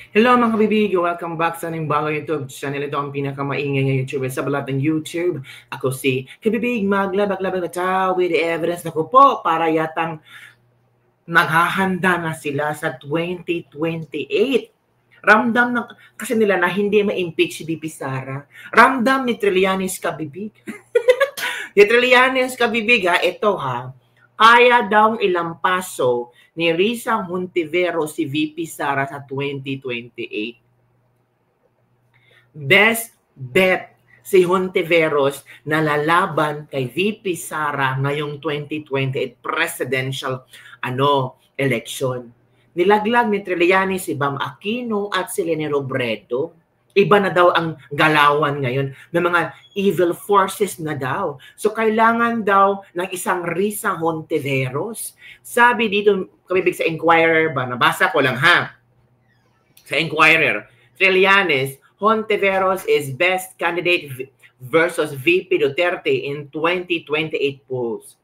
Hello mga kabibig! Welcome back sa aning bagong YouTube channel. Ito ang pinakamaingay ng YouTube sa balat ng YouTube. Ako si Kabibig, maglabag-labag na tao with evidence na ko po para yatang naghahanda na sila sa 2028. Ramdam na kasi nila na hindi ma-impeach si BP Sara. Ramdam ni Trillanes Kabibig. Ni Trillanes Kabibig ito kaya daw ilang paso ni Risa Hontiveros si VP Sara sa 2028. Best bet si Hontiveros na lalaban kay VP Sara ngayong 2028 presidential election. Nilaglag ni Trillanes si Bam Aquino at si Leni Robredo. Iba na daw ang galawan ngayon ng mga evil forces na daw. So kailangan daw ng isang Risa Hontiveros. Sabi dito, kabibig sa Inquirer ba? Nabasa ko lang Sa Inquirer, Trillanes, Hontiveros is best candidate versus VP Duterte in 2028 polls.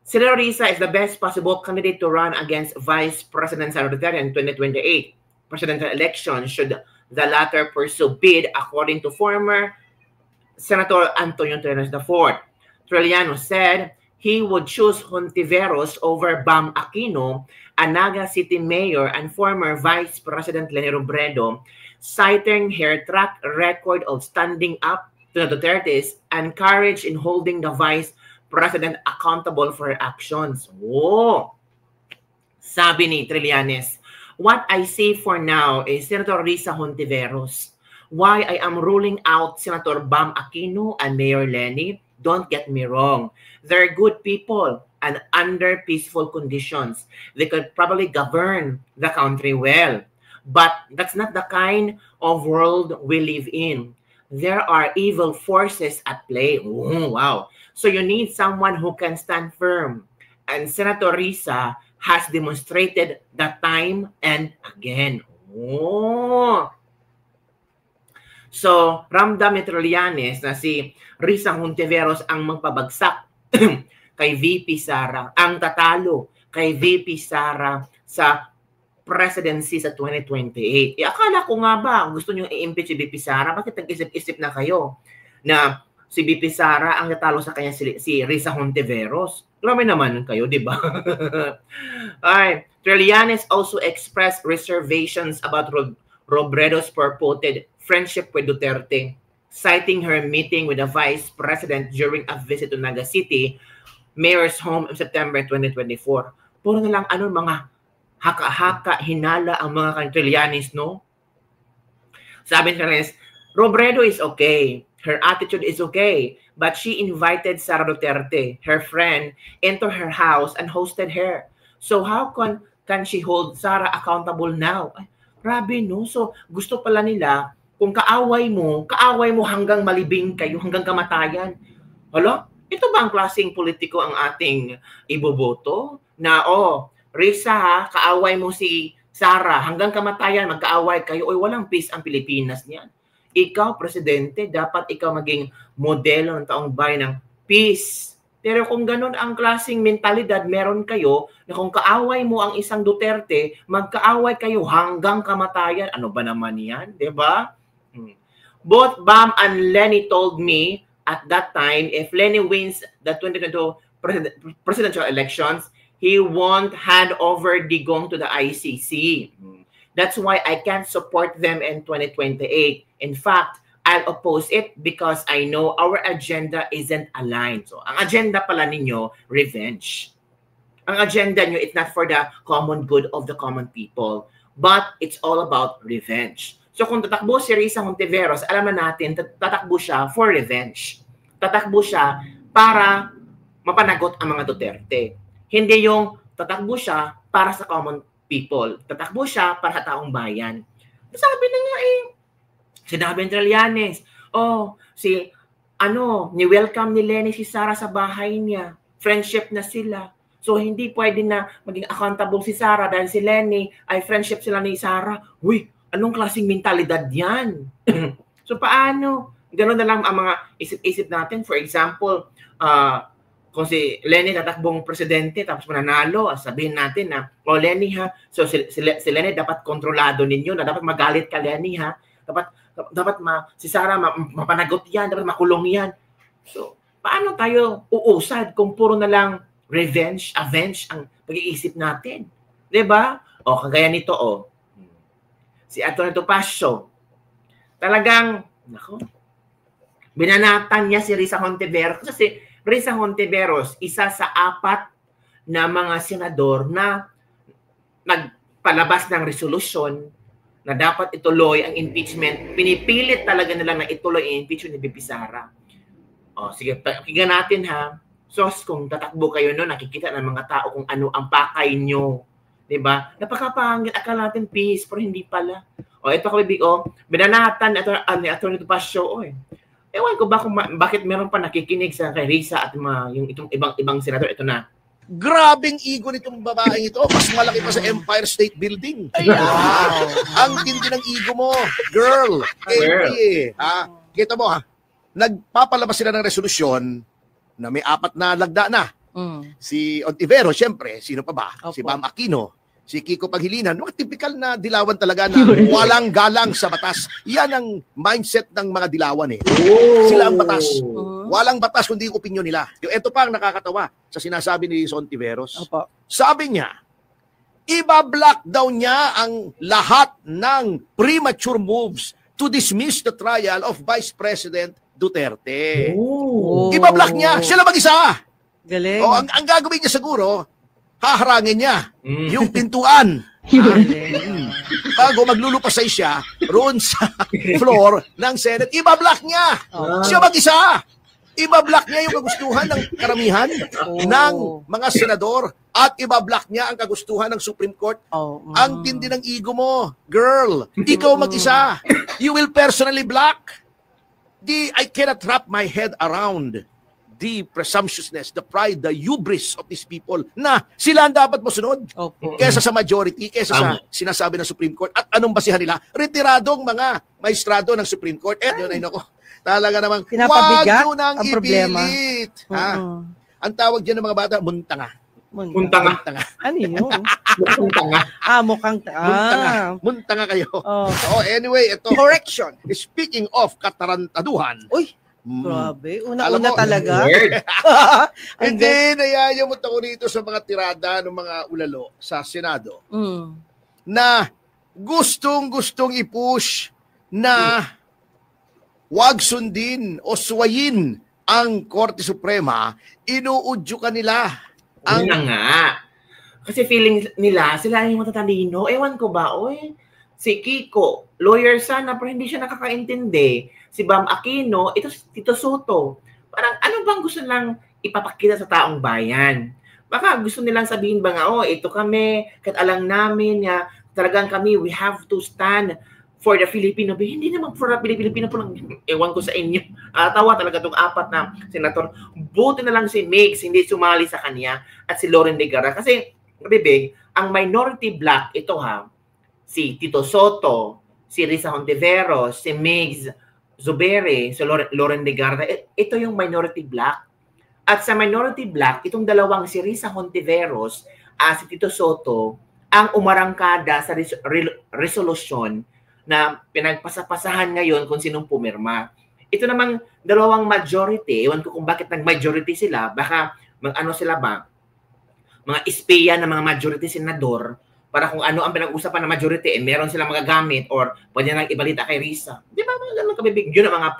Senator Risa is the best possible candidate to run against Vice President Sara Duterte in 2028 presidential election should the latter pursue bid, according to former Senator Antonio Trillanes IV. Trillanes said he would choose Hontiveros over Bam Aquino, a Naga City Mayor and former Vice President Leni Robredo, citing her track record of standing up to the Dutertes and courage in holding the Vice President accountable for her actions. Oh! Sabi ni Trillanes, what I say for now is Senator Risa Hontiveros. Why I am ruling out Senator Bam Aquino and Mayor Leni, don't get me wrong. They're good people and under peaceful conditions. They could probably govern the country well. But that's not the kind of world we live in. There are evil forces at play. Oh, wow. So you need someone who can stand firm. And Senator Risa has demonstrated that time and again. Oh! So, ramdam ni Trillanes na si Risa Hontiveros ang magpabagsak kay VP Sara, ang tatalo kay VP Sara sa presidency sa 2028. Akala ko nga ba, gusto nyo i-impeach si VP Sara? Bakit nag-isip-isip na kayo na si VP Sara ang natalo sa kanya si Risa Hontiveros? Grabe naman kayo, di ba? Alright. Trillanes also expressed reservations about Robredo's purported friendship with Duterte, citing her meeting with the Vice President during a visit to Naga City, Mayor's home in September 2024. Puro na lang mga haka-haka, hinala ang mga Trillanes, no? Sabi ni Trillanes, Robredo is okay. Her attitude is okay, but she invited Sara Duterte, her friend, into her house and hosted her. So how can she hold Sara accountable now? Ay, grabe, no? So gusto pala nila, kung kaaway mo hanggang malibing kayo, hanggang kamatayan. Hala, ito ba ang klaseng politiko ang ating iboboto? Na, Risa kaaway mo si Sara, hanggang kamatayan, magkaaway kayo. Oy, walang peace ang Pilipinas niyan. Ikaw, presidente, dapat ikaw maging modelo ng taong bayan ng peace. Pero kung ganun ang klaseng mentalidad meron kayo, na kung kaaway mo ang isang Duterte, magkaaway kayo hanggang kamatayan. Ano ba naman yan? Diba? Both Bam and Leni told me at that time, if Leni wins the 2022 presidential elections, he won't hand over Digong to the ICC. That's why I can't support them in 2028. In fact, I'll oppose it because I know our agenda isn't aligned. So, ang agenda pala ninyo, revenge. Ang agenda nyo, it's not for the common good of the common people, but it's all about revenge. So, kung tatakbo si Risa Hontiveros, alam na natin, tatakbo siya for revenge. Tatakbo siya para mapanagot ang mga Duterte. Hindi yung tatakbo siya para sa common people. Tatakbo siya para sa taong bayan. Sabi na nga sinabi ni Trillanes, ni-welcome ni Leni si Sara sa bahay niya. Friendship na sila. So, hindi pwede na maging accountable si Sara dahil si Leni ay friendship sila ni Sara. Uy, anong klaseng mentalidad yan? So, paano? Ganoon na lang ang mga isip-isip natin. For example, kung si Lenny tatakbong presidente tapos mananalo, sabihin natin na, o Lenny ha, so si Lenny dapat kontrolado ninyo, na dapat magalit ka Lenny ha, dapat si Sara mapanagot yan, dapat makulong yan. So, paano tayo uusad kung puro na lang revenge, avenge ang pag-iisip natin? 'Di ba? O kagaya nito si Atty. Topacio, talagang binanatan niya si Risa Hontiveros kasi Risa Hontiveros, isa sa 4 na mga senador na nagpalabas ng resolusyon na dapat ituloy ang impeachment. Pinipilit talaga nila na ituloy ang impeachment ni VP Sara. Sige, pakinggan natin ha. Sos, kung tatakbo kayo noon, nakikita ng mga tao kung ano ang pakay nyo. Diba? Napakapangit. Akala natin peace, pero hindi pala. Ito kabibig, binanatan ni Atty. Topacio, ewan ko ba kung bakit meron pa nakikinig sa kay Risa at itong ibang senador. Ito na. Grabing ego nitong babaeng ito. Mas malaki pa sa Empire State Building. Wow. Ang tindi ng ego mo. Girl. Kita mo nagpapalabas sila ng resolusyon na may 4 na lagda na. Si Ontiveros, syempre, sino pa ba? Si Bam Aquino, si Kiko Pangilinan, mga typical na dilawan talaga na walang galang sa batas. Yan ang mindset ng mga dilawan Sila ang batas. Walang batas kundi yung opinion nila. Ito pa ang nakakatawa sa sinasabi ni Ontiveros. Sabi niya, iba-block daw niya ang lahat ng premature moves to dismiss the trial of Vice President Duterte. Iba-block niya. Siya lang mag-isa. Galing. Ang gagawin niya siguro, haharangin niya yung pintuan. Bago maglulupasay siya roon sa floor ng Senate, iba-block niya. Siya mag-isa. Iba-block niya yung kagustuhan ng karamihan ng mga senador at iba-block niya ang kagustuhan ng Supreme Court. Ang tindi ng ego mo, girl. Ikaw mag-isa. You will personally block. I cannot wrap my head around the presumptuousness, the pride, the hubris of these people na sila ang dapat masunod kesa sa majority, kesa sa sinasabi ng Supreme Court. At anong basihan nila? Retiradong mga maestrado ng Supreme Court. Yun ay nako. Talaga namang wag nyo nang ipilit. Ang tawag dyan ng mga bata, muntanga. Muntanga. Ano yun? Muntanga. Mukhang Muntanga kayo. Anyway, ito. Correction. Speaking of katarantaduhan. Uy, grabe. Una-una talaga. Hindi, nayayamot ako dito sa mga tirada ng mga ulalo sa Senado na gustong-gustong i-push na wag sundin o suwayin ang Korte Suprema, inuudyo ka nila. Yun na nga. Kasi feeling nila, sila yung matatalino. Ewan ko ba, si Kiko, lawyer sana, pero hindi siya nakakaintindi. Si Bam Aquino, ito si Tito Soto. Parang ano bang gusto nilang ipapakita sa taong bayan? Baka gusto nilang sabihin ba nga, ito kami, kahit alam namin na talagang kami, we have to stand for the Filipino. Hindi naman for the Filipino po lang, ewan ko sa inyo. Tawa talaga itong 4 na senator. Buti na lang si Migs, hindi sumali sa kanya, at si Loren de Guerra. Kasi, kabibig, ang minority bloc, ito si Tito Soto, si Risa Hontiveros, si Migs Zubere, si Loren de Guerra, ito yung minority bloc. At sa minority bloc, itong dalawang si Risa Hontiveros at si Tito Soto, ang umarangkada sa resolution na pinagpasapasahan ngayon kung sinong pumirma. Ito namang dalawang majority, ewan ko kung bakit nag-majority sila, baka sila ba, mga ispeya ng mga majority senador, para kung ano ang pinag-usapan ng majority, meron silang magagamit or pwede lang ibalita kay Risa. Di ba? Ganun kabibig. Yun ang mga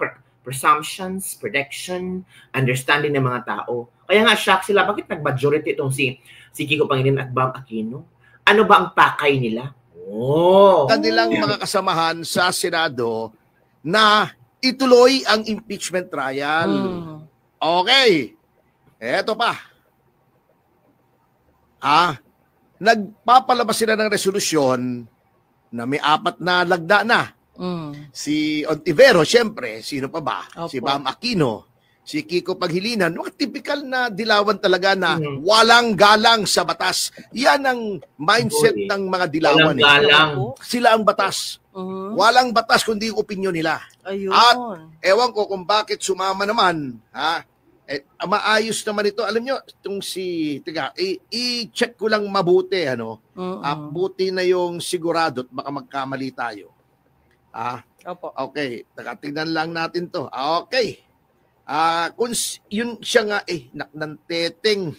presumptions, prediction, understanding ng mga tao. Kaya nga, shock sila. Bakit nag-majority itong si Kiko Pangilinan at Bam Aquino? Ano ba ang pakay nila? Kanilang mga kasamahan sa Senado na ituloy ang impeachment trial. Okay. Eto pa. Nagpapalabas sila ng resolusyon na may 4 na lagda na. Si Ontiveros, syempre, sino pa ba? Si Bam Aquino, si Kiko Pangilinan, mga typical na dilawan talaga na walang galang sa batas. Yan ang mindset ng mga dilawan. Sila ang batas. Walang batas kundi yung opinion nila. Ayun. At ewan ko kung bakit sumama naman Maayos naman ito. Alam nyo, itong i-check ko lang mabuti, ano? Buti na yung sigurado at baka magkamali tayo. Opo. Okay, tingnan lang natin to. Okay. Kung yun siya nga, nanteteng,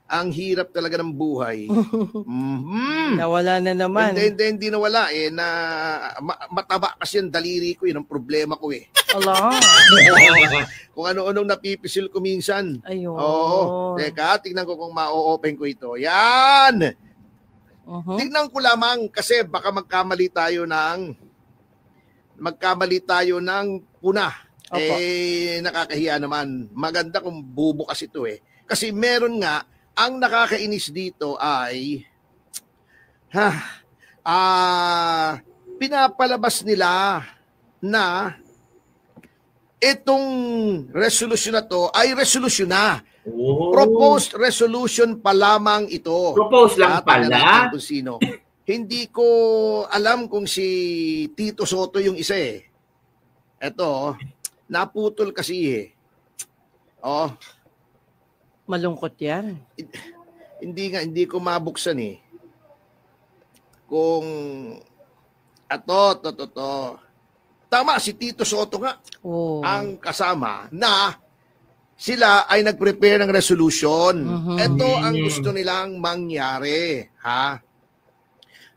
ang hirap talaga ng buhay. Nawala na naman. Hindi nawala. Mataba kasi yung daliri ko, yun ang problema ko Allah. Kung ano-anong napipisil ko minsan. Ayun. Oo. Teka, tignan ko kung ma-open ko ito. Yan! Tignan ko lamang kasi baka magkamali tayo ng puna. Opo. Nakakahiya naman. Maganda kung bubukas ito Kasi meron nga, ang nakakainis dito ay pinapalabas nila na itong resolution na to ay resolution na. Proposed resolution pa lamang ito. Propose lang pala? Kung sino. Hindi ko alam kung si Tito Soto yung isa Ito, naputol kasi Malungkot yan. Hindi ko mabuksan Kung to. Tama, si Tito Soto nga ang kasama na sila ay nag-prepare ng resolution. Ito ang gusto nilang mangyari.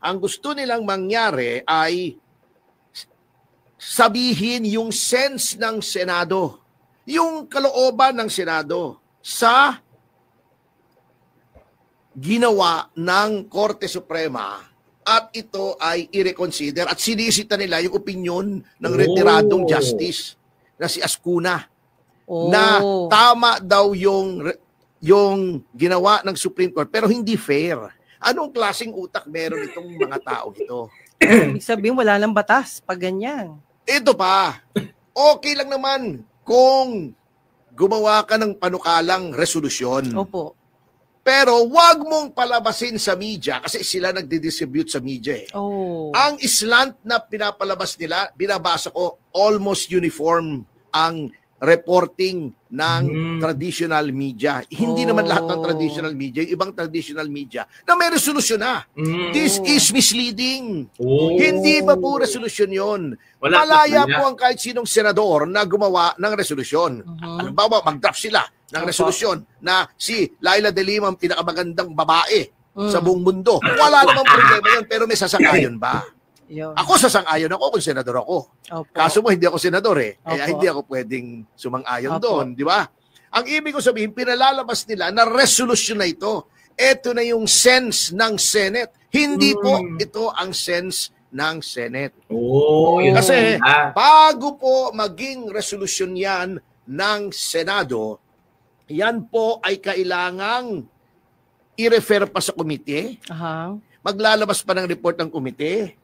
Ang gusto nilang mangyari ay sabihin yung sense ng Senado, yung kalooban ng Senado sa ginawa ng Korte Suprema at ito ay i-reconsider at sinisita nila yung opinion ng retiradong justice na si Ascuna na tama daw yung ginawa ng Supreme Court pero hindi fair. Anong klaseng utak meron itong mga tao ito? Ibig sabihin wala nang batas pag ganyan. Ito pa, okay lang naman kung gumawa ka ng panukalang resolusyon. Opo. Pero wag mong palabasin sa media kasi sila nagdi-distribute sa media Ang slant na pinapalabas nila, binabasa ko, almost uniform ang reporting ng traditional media. Hindi naman lahat ng traditional media, ibang traditional media na may resolusyon na. This is misleading. Hindi ba po resolusyon yun? Malaya po ang kahit sinong senador na gumawa ng resolusyon. Halimbawa, mag-draft sila ng resolusyon na si Laila de Lima ang pinakamagandang babae sa buong mundo. Wala namang problema yun, pero may sasakayon ba? Ako sasang-ayon ako kung senador ako. Kaso mo, hindi ako senador Kaya hindi ako pwedeng sumang-ayon doon, di ba? Ang ibig ko sabihin, pinalalabas nila na resolution na ito. Ito na yung sense ng Senate. Hindi po ito ang sense ng Senate. Kasi bago po maging resolution yan ng Senado, yan po ay kailangang i-refer pa sa komite. Maglalabas pa ng report ng komite.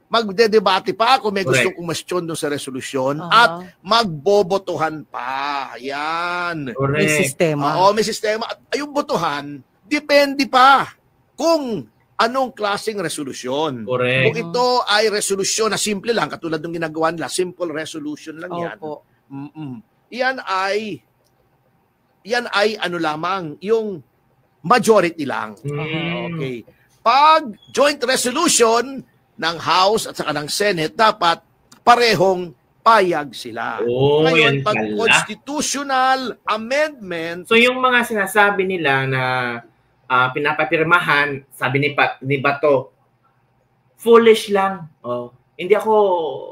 Magdedebate pa kung may gustong kumasyon doon sa resolusyon at magbobotohan pa. Yan. May sistema. May sistema. At yung botohan, depende pa kung anong klaseng resolusyon. Kung ito ay resolusyon na simple lang, katulad ng ginagawa nila, simple resolution lang yan. Yan ay ano lamang, yung majority lang. Okay. Pag joint resolution ng House at saka ng Senate, dapat parehong payag sila. Ngayon, pag constitutional amendment... So yung mga sinasabi nila na pinapapirmahan, sabi ni Bato, foolish lang. Hindi ako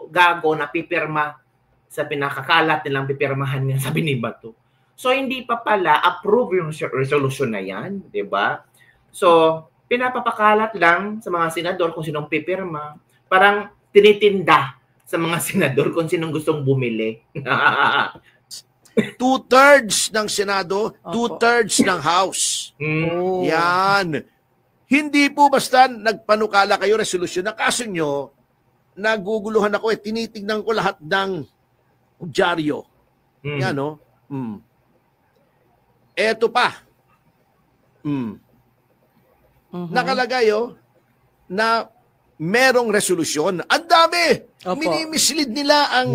gago na pipirma sa pinakakalat nilang pipirmahan niya, sabi ni Bato. So hindi pa pala approve yung resolution na yan, di ba? So pinapapakalat lang sa mga senador kung sinong pipirma. Parang tinitinda sa mga senador kung sinong gustong bumili. 2/3 ng Senado, 2/3 ng House. Yan. Hindi po basta nagpanukala kayo resolusyon. Na kaso nyo, naguguluhan ako tinitignan ko lahat ng dyaryo. Yan, no? Eto pa. Nakalagay na merong resolusyon. Ang dami! Opo. Minimislead nila ang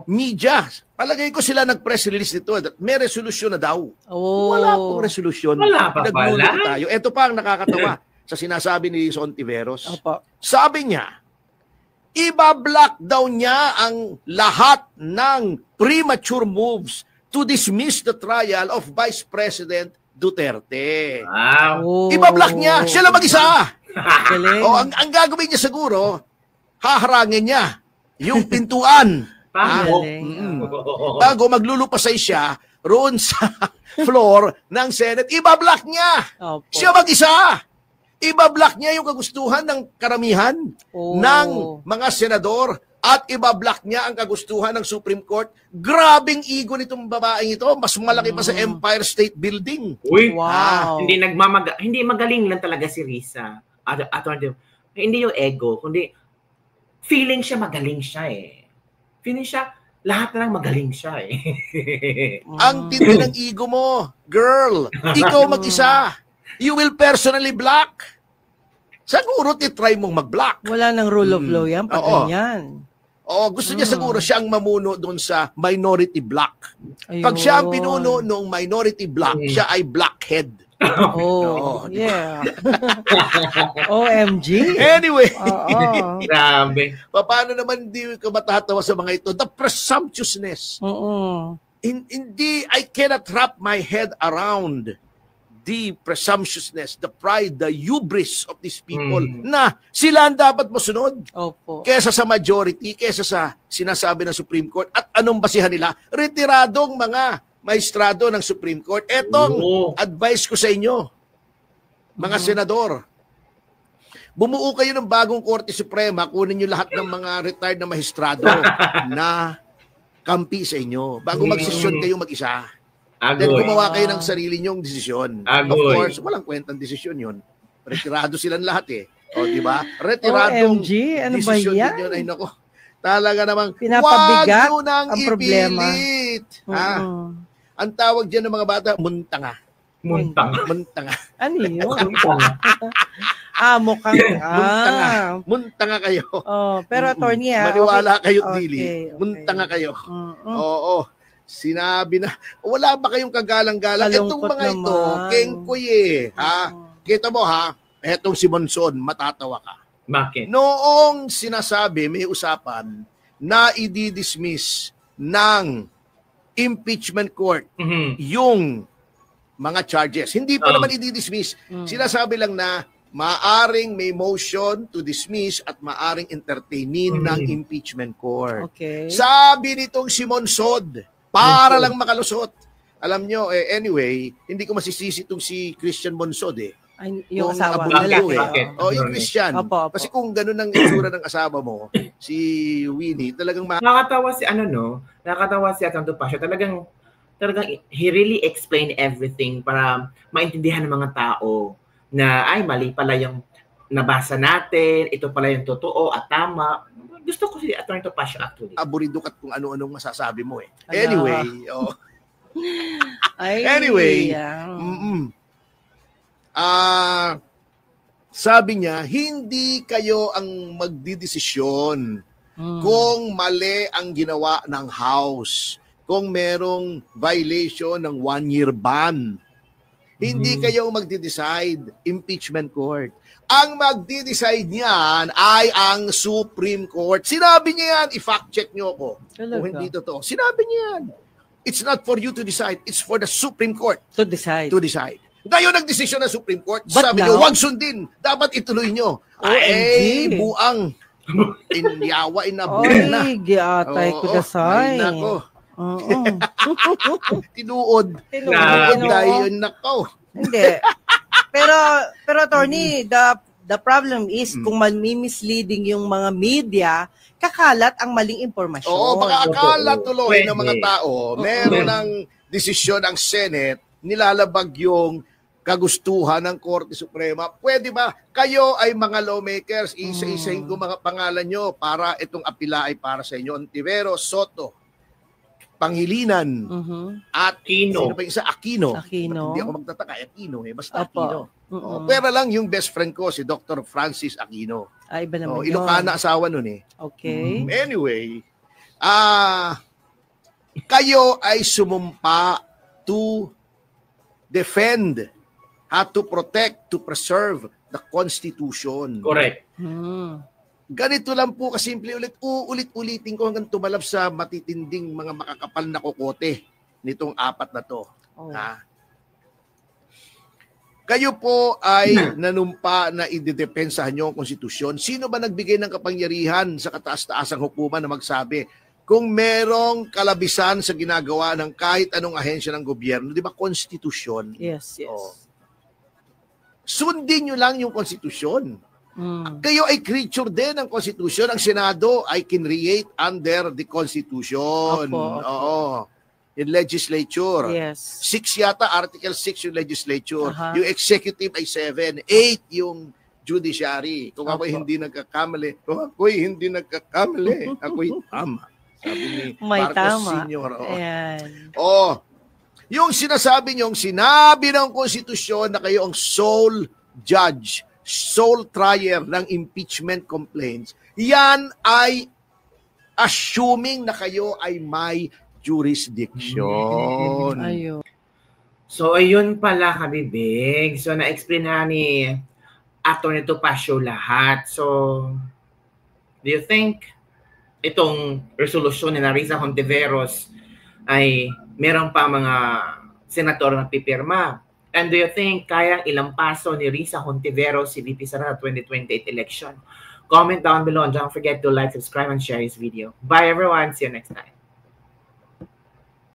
media. Palagay ko sila nag-press release nito. May resolusyon na daw. Oh. Wala pong resolusyon. Wala pa pala. Nagmulot tayo. Ito pa ang nakakatawa sa sinasabi ni Ontiveros. Opo. Sabi niya, iba-block daw niya ang lahat ng premature moves to dismiss the trial of Vice President Duterte. Wow. Oh. Iba-block niya. Siya lang mag-isa. Galing. O, ang gagawin niya siguro, haharangin niya yung pintuan. Galing. Bago maglulupasay siya roon sa floor ng Senate, iba-block niya. Opo. Siya mag-isa. Iba-block niya yung kagustuhan ng karamihan ng mga senador at iba-block niya ang kagustuhan ng Supreme Court. Grabing ego nitong babaeng ito. Mas malaki pa sa Empire State Building. Uy, Wow. hindi magaling lang talaga si Risa. Hindi yung ego, kundi feeling siya magaling siya eh. Feeling siya, lahat na lang magaling siya eh. Ang tindi ng ego mo, girl. Ikaw mag-isa. You will personally block. Siguro titry mong mag-block. Wala nang rule of law yan. Pag Oo. ganyan. Oo, gusto niya siguro siya ang mamuno doon sa minority block. Ayun. Pag siya ang pinuno ng minority block, siya ay blockhead. Oh, yeah. OMG. Anyway, Oo. Grabe. paano naman hindi ka matatawa sa mga ito? The presumptuousness. Oo. Hindi, I cannot wrap my head around the presumptuousness, the pride, the hubris of these people na sila ang dapat masunod Opo. kesa sa majority, kesa sa sinasabi ng Supreme Court. At anong basihan nila? Retiradong mga maestrado ng Supreme Court. Etong advice ko sa inyo, mga senador, bumuo kayo ng bagong Korte Suprema, kunin nyo lahat ng mga retired na maestrado na kampi sa inyo bago magsisyon kayo mag-isa. Then gumawa kayo ng sarili nyong desisyon. Of course, walang kwentang desisyon yun. Retirado silang lahat eh. O, di ba? Retiradong OMG, ano ba desisyon yan? din yun. Ay, nako. Talaga namang, Pinapabigat wag nyo nang ang problema. ipilit. Ha? Oo. Ang tawag dyan ng mga bata, muntanga. Muntang. Muntanga. Ano yun? Muntang. Mukhang. Muntanga. Muntanga kayo. Oh, pero attorney Maniwala kayo, Okay, Dili. okay. Muntanga kayo. Mm-mm. Oo. Sinabi na, wala ba kayong kagalang-galang? Itong Kalungkot mga ito, naman. kengkoy eh. Ha? Kita mo ha, etong si Monson, matatawa ka. Bakit? Noong sinasabi, may usapan na i-dismiss ng impeachment court yung mga charges. Hindi pa naman i-dismiss. Sinasabi lang na maaring may motion to dismiss at maaring entertainin ng impeachment court. Okay. Sabi nitong si Monsod, para lang makalusot. Alam nyo, anyway, hindi ko masisisi itong si Christian Monsod eh. Ay, yung Kung asawa. abogado Lalaki. Bakit? O, yung Christian. Opo, opo. Kasi kung ganun ang itsura ng asawa mo, si Winnie, talagang Nakakatawa si nakakatawa si Atang Topacio. Talagang he really explained everything para maintindihan ng mga tao na ay mali pala yung nabasa natin, ito pala yung totoo at tama. Gusto ko si Atty. Topacio actually. aburido ka kung ano-anong masasabi mo eh. Ala. Anyway, Ay, Anyway, yeah. sabi niya, hindi kayo ang magdidesisyon kung mali ang ginawa ng House, kung merong violation ng 1-year ban. Hindi kayo magdi-decide, impeachment court. Ang magdi-decide niyan ay ang Supreme Court. Sinabi niya yan, i-fact check niyo ako. Talaga? Kung hindi totoo. Sinabi niya yan. It's not for you to decide, it's for the Supreme Court To decide. to decide. Ngayon nagdesisyon ng Supreme Court, But sabi now- niyo, wag sundin. Dapat ituloy niyo. OMG. Buang. Inyawa, inabulan na. Ay, giatay ko Oo, dasay. ay, nako. Oo. Tinuod. Na- Tinuod dahil yun, nako. Hindi. Pero attorney, the problem is kung misleading yung mga media, kakalat ang maling impormasyon. Oo, baka akala tuloy ng mga Pwede. tao, meron ng desisyon ang Senate, nilalabag yung kagustuhan ng Korte Suprema. Pwede ba? Kayo ay mga lawmakers, isa-isahin ko mga pangalan nyo para itong apila ay para sa inyo. Ontiveros, Soto, Pangilinan at Aquino. sino pa yung isa? Aquino. Aquino. Hindi ako magtataka, Aquino eh. Basta Opo. Aquino. Pero lang yung best friend ko, si Dr. Francis Aquino. Iba naman yun. Ilocana asawa nun eh. Okay. Anyway, kayo ay sumumpa to defend, to protect, to preserve the Constitution. Correct. Ganito lang po kasimple, ulit-ulitin ko hanggang tumalab sa matitinding mga makakapal na kokote nitong apat na to. Kayo po ay nanumpa na idedepensahan nyo ang konstitusyon. Sino ba nagbigay ng kapangyarihan sa kataas-taasang hukuman na magsabi kung merong kalabisan sa ginagawa ng kahit anong ahensya ng gobyerno? Di ba, konstitusyon? Yes. Sundin nyo lang yung konstitusyon. Kayo ay creature din ng Constitution. Ang Senado ay kinreate under the Constitution. Opo. Oo. In legislature. Yes. 6 yata, Article 6 yung legislature. Yung executive ay 7. 8 yung judiciary. Kung ako'y hindi nagkakamali, ako'y tama. Sabi ni Marcos Sr. Ayan. Yung sinasabi nyo, sinabi ng Konstitusyon na kayo ang sole judge, sole trier ng impeachment complaints, yan ay assuming na kayo ay may jurisdiction. Ayun. So, ayun pala, kabibig. So, na-explain na ni Atty. Topacio lahat. So, do you think itong resolusyon ni Risa Hontiveros ay meron pa mga senador na pipirma? And do you think kayang ilampaso ni Risa Hontiveros si VP Sara 2028 election? Comment down below and don't forget to like, subscribe, and share this video. Bye everyone. See you next time.